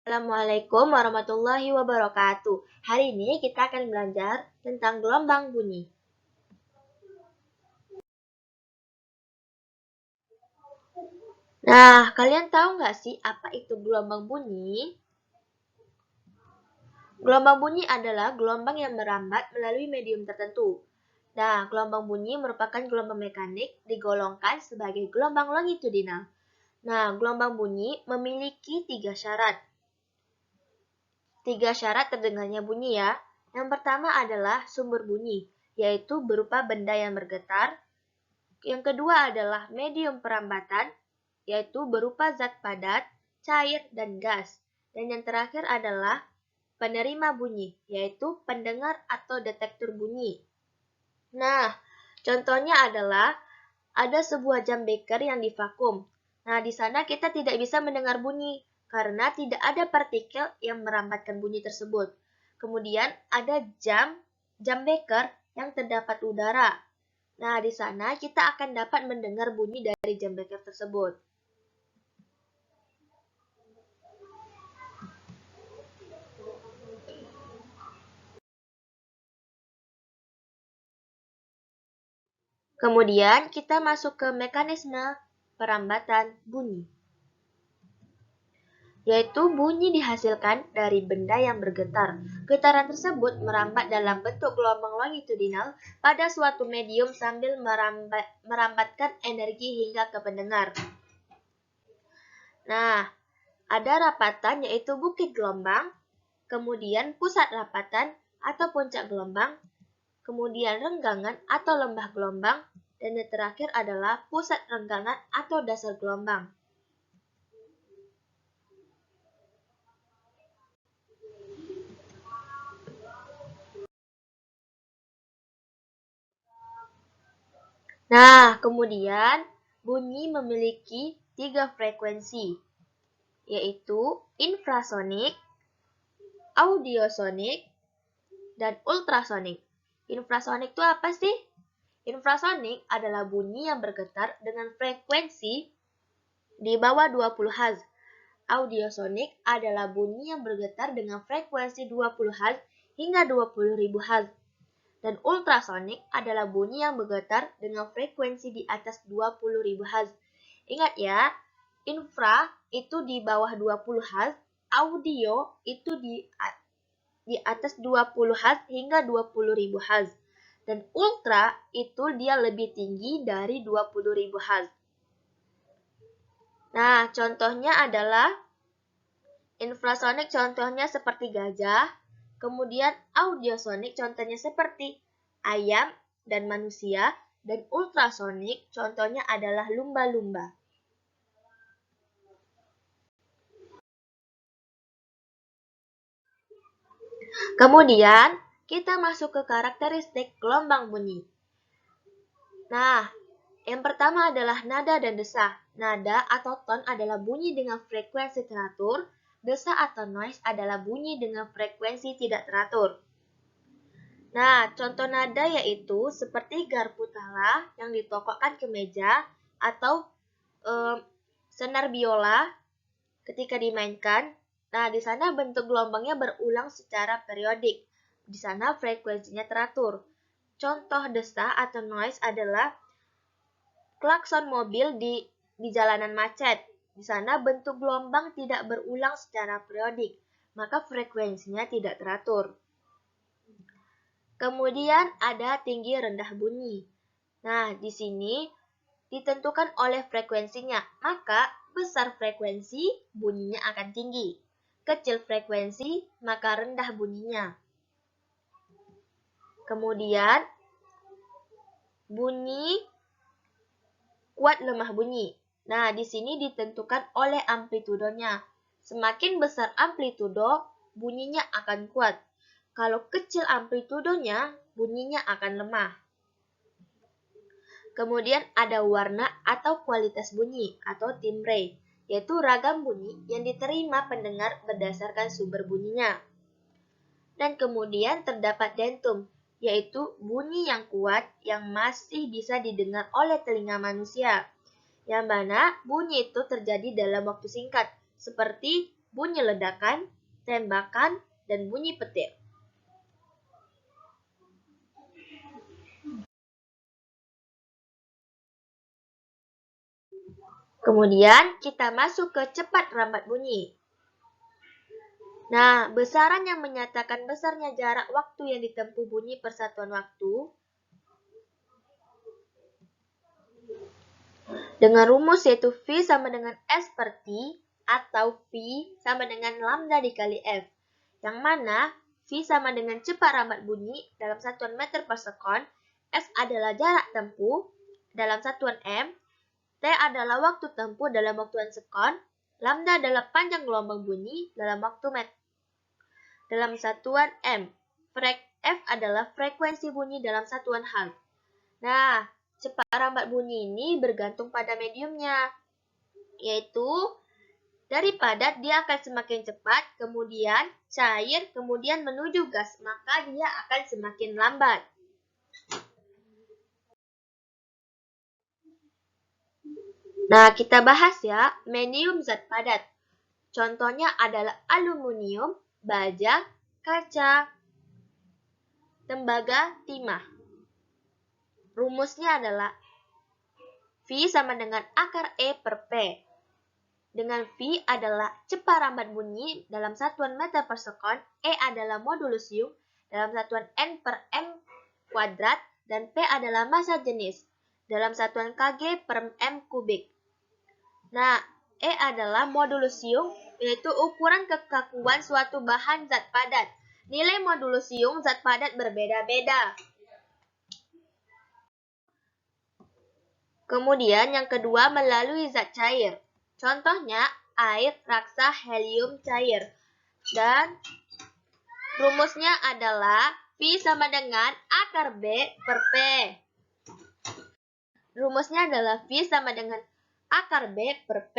Assalamualaikum warahmatullahi wabarakatuh. Hari ini kita akan belajar tentang gelombang bunyi. Nah, kalian tahu nggak sih apa itu gelombang bunyi? Gelombang bunyi adalah gelombang yang merambat melalui medium tertentu. Nah, gelombang bunyi merupakan gelombang mekanik digolongkan sebagai gelombang longitudinal. Nah, gelombang bunyi memiliki tiga syarat. Tiga syarat terdengarnya bunyi ya. Yang pertama adalah sumber bunyi, yaitu berupa benda yang bergetar. Yang kedua adalah medium perambatan, yaitu berupa zat padat, cair, dan gas. Dan yang terakhir adalah penerima bunyi, yaitu pendengar atau detektor bunyi. Nah, contohnya adalah ada sebuah jam beker yang divakum. Nah, di sana kita tidak bisa mendengar bunyi karena tidak ada partikel yang merambatkan bunyi tersebut. Kemudian ada jam beker yang terdapat udara. Nah, di sana kita akan dapat mendengar bunyi dari jam beker tersebut. Kemudian kita masuk ke mekanisme perambatan bunyi, yaitu bunyi dihasilkan dari benda yang bergetar. Getaran tersebut merambat dalam bentuk gelombang longitudinal pada suatu medium sambil merambatkan energi hingga ke pendengar. Nah, ada rapatan yaitu bukit gelombang, kemudian pusat rapatan atau puncak gelombang, kemudian renggangan atau lembah gelombang, dan yang terakhir adalah pusat renggangan atau dasar gelombang. Nah, kemudian bunyi memiliki tiga frekuensi, yaitu infrasonik, audiosonik, dan ultrasonik. Infrasonik itu apa sih? Infrasonik adalah bunyi yang bergetar dengan frekuensi di bawah 20 Hz. Audiosonik adalah bunyi yang bergetar dengan frekuensi 20 Hz hingga 20.000 Hz. Dan ultrasonik adalah bunyi yang bergetar dengan frekuensi di atas 20.000 Hz. Ingat ya, infra itu di bawah 20 Hz, audio itu di atas 20 Hz hingga 20.000 Hz. Dan ultra itu dia lebih tinggi dari 20.000 Hz. Nah, contohnya adalah infrasonik contohnya seperti gajah, kemudian audiosonik contohnya seperti ayam dan manusia, dan ultrasonik contohnya adalah lumba-lumba. Kemudian, kita masuk ke karakteristik gelombang bunyi. Nah, yang pertama adalah nada dan desa. Nada atau ton adalah bunyi dengan frekuensi teratur, desa atau noise adalah bunyi dengan frekuensi tidak teratur. Nah, contoh nada yaitu seperti garpu tala yang ditokokkan ke meja atau senar biola ketika dimainkan. Nah, di sana bentuk gelombangnya berulang secara periodik. Di sana frekuensinya teratur. Contoh desa atau noise adalah klakson mobil di jalanan macet. Di sana bentuk gelombang tidak berulang secara periodik, maka frekuensinya tidak teratur. Kemudian ada tinggi rendah bunyi. Nah, di sini ditentukan oleh frekuensinya, maka besar frekuensi bunyinya akan tinggi. Kecil frekuensi maka rendah bunyinya. Kemudian bunyi kuat lemah bunyi. Nah, di sini ditentukan oleh amplitudonya. Semakin besar amplitudo, bunyinya akan kuat. Kalau kecil amplitudonya, bunyinya akan lemah. Kemudian ada warna atau kualitas bunyi atau timbre, yaitu ragam bunyi yang diterima pendengar berdasarkan sumber bunyinya. Dan kemudian terdapat dentum, yaitu bunyi yang kuat yang masih bisa didengar oleh telinga manusia. Yang mana bunyi itu terjadi dalam waktu singkat, seperti bunyi ledakan, tembakan, dan bunyi petir. Kemudian kita masuk ke cepat rambat bunyi. Nah, besaran yang menyatakan besarnya jarak waktu yang ditempuh bunyi per satuan waktu dengan rumus yaitu V sama dengan S per T atau V sama dengan lambda dikali F, yang mana V sama dengan cepat rambat bunyi dalam satuan meter per sekon, S adalah jarak tempuh dalam satuan M, T adalah waktu tempuh dalam waktuan sekon, lambda adalah panjang gelombang bunyi dalam waktu meter. Dalam satuan M, F adalah frekuensi bunyi dalam satuan Hertz. Nah, cepat rambat bunyi ini bergantung pada mediumnya, yaitu dari padat dia akan semakin cepat, kemudian cair, kemudian menuju gas, maka dia akan semakin lambat. Nah, kita bahas ya, medium zat padat. Contohnya adalah aluminium, baja, kaca, tembaga, timah. Rumusnya adalah V sama dengan akar E per P. Dengan V adalah cepat rambat bunyi dalam satuan meter per sekon, E adalah modulus U dalam satuan N per M kuadrat, dan P adalah massa jenis dalam satuan kg per M kubik. Nah, E adalah modulus U, yaitu ukuran kekakuan suatu bahan zat padat. Nilai modulus U zat padat berbeda-beda. Kemudian yang kedua melalui zat cair. Contohnya air, raksa, helium cair. Dan rumusnya adalah V sama dengan akar B per P. Rumusnya adalah V sama dengan akar B per P.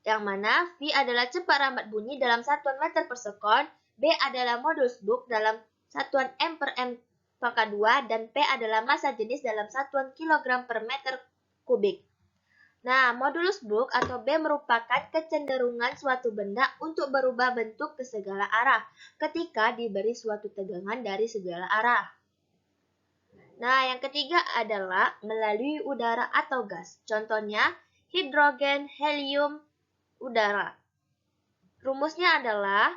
Yang mana V adalah cepat rambat bunyi dalam satuan meter per sekon, B adalah modulus Book dalam satuan M per M pangkat 2, dan P adalah massa jenis dalam satuan kilogram per meter kubik. Nah, modulus Book atau B merupakan kecenderungan suatu benda untuk berubah bentuk ke segala arah ketika diberi suatu tegangan dari segala arah. Nah, yang ketiga adalah melalui udara atau gas. Contohnya hidrogen, helium, udara. Rumusnya adalah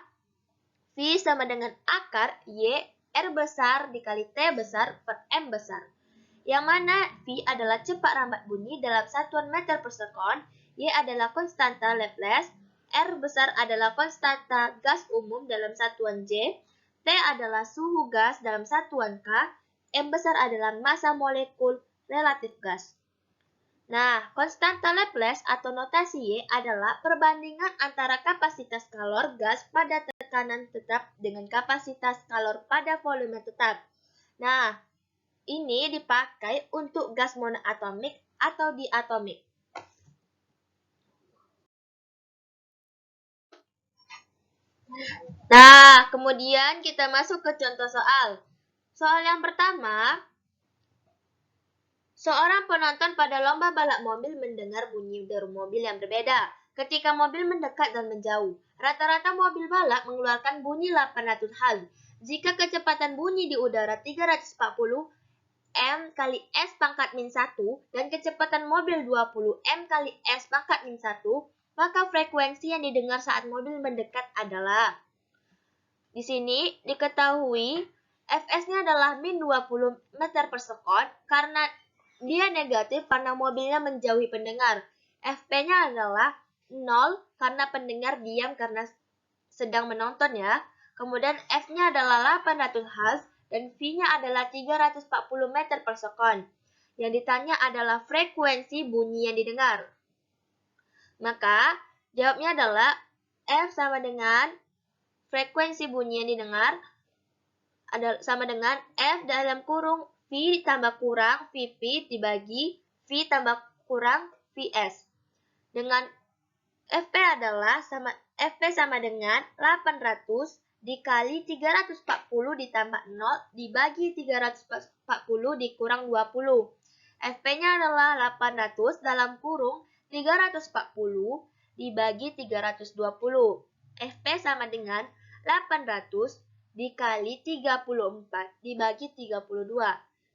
V sama dengan akar Y R besar dikali T besar per M besar. Yang mana V adalah cepat rambat bunyi dalam satuan meter per sekon, Y adalah konstanta Laplace, R besar adalah konstanta gas umum dalam satuan J, T adalah suhu gas dalam satuan K, M besar adalah massa molekul relatif gas. Nah, konstanta Laplace atau notasi Y adalah perbandingan antara kapasitas kalor gas pada tekanan tetap dengan kapasitas kalor pada volume tetap. Nah, ini dipakai untuk gas monoatomik atau diatomik. Nah, kemudian kita masuk ke contoh soal. Soal yang pertama, seorang penonton pada lomba balap mobil mendengar bunyi deru mobil yang berbeda ketika mobil mendekat dan menjauh. Rata-rata mobil balap mengeluarkan bunyi 800 Hz. Jika kecepatan bunyi di udara 340 M kali S pangkat min 1 dan kecepatan mobil 20 M kali S pangkat min 1, maka frekuensi yang didengar saat mobil mendekat adalah. Di sini diketahui Fs-nya adalah min 20 meter per sekon karena dia negatif karena mobilnya menjauhi pendengar. Fp-nya adalah 0 karena pendengar diam karena sedang menonton ya. Kemudian F-nya adalah 800 Hz dan V-nya adalah 340 meter per sekon. Yang ditanya adalah frekuensi bunyi yang didengar. Maka jawabnya adalah F sama dengan frekuensi bunyi yang didengar sama dengan F dalam kurung V tambah kurang Vp dibagi V tambah kurang Vs. Dengan Fp adalah Fp sama dengan 800 dikali 340 ditambah 0 dibagi 340 dikurang 20. Fp-nya adalah 800 dalam kurung 340 dibagi 320. Fp sama dengan 800 dikali 34 dibagi 32.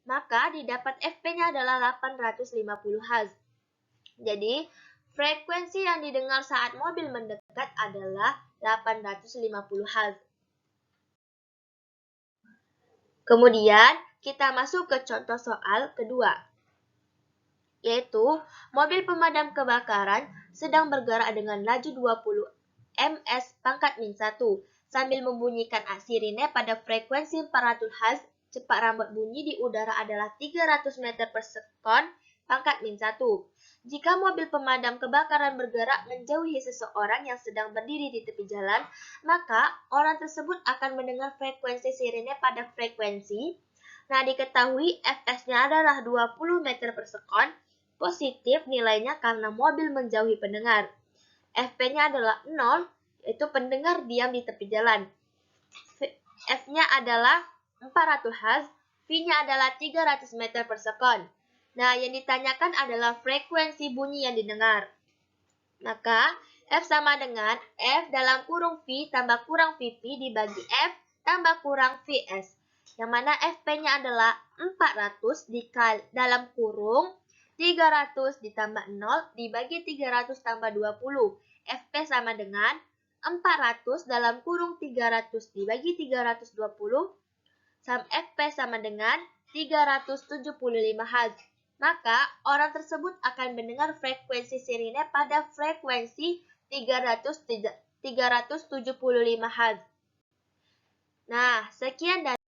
Maka didapat Fp-nya adalah 850 Hz. Jadi, frekuensi yang didengar saat mobil mendekat adalah 850 Hz. Kemudian, kita masuk ke contoh soal kedua, yaitu mobil pemadam kebakaran sedang bergerak dengan laju 20 ms pangkat min 1 sambil membunyikan sirine pada frekuensi 400 Hz. Cepat rambat bunyi di udara adalah 300 meter per sekon pangkat min 1. Jika mobil pemadam kebakaran bergerak menjauhi seseorang yang sedang berdiri di tepi jalan, maka orang tersebut akan mendengar frekuensi sirine pada frekuensi. Nah, diketahui Fs-nya adalah 20 meter per sekon, positif nilainya karena mobil menjauhi pendengar. Fp-nya adalah 0, yaitu pendengar diam di tepi jalan. F-nya adalah 400 Hz, V-nya adalah 300 meter per sekon. Nah, yang ditanyakan adalah frekuensi bunyi yang didengar. Maka, F sama dengan F dalam kurung V tambah kurang VV dibagi F tambah kurang VS. Yang mana Fp-nya adalah 400 dikali dalam kurung 300 ditambah 0 dibagi 300 tambah 20. Fp sama dengan 400 dalam kurung 300 dibagi 320. Fp sama dengan 375 Hz. Maka, orang tersebut akan mendengar frekuensi sirine pada frekuensi 375 Hz. Nah, sekian dari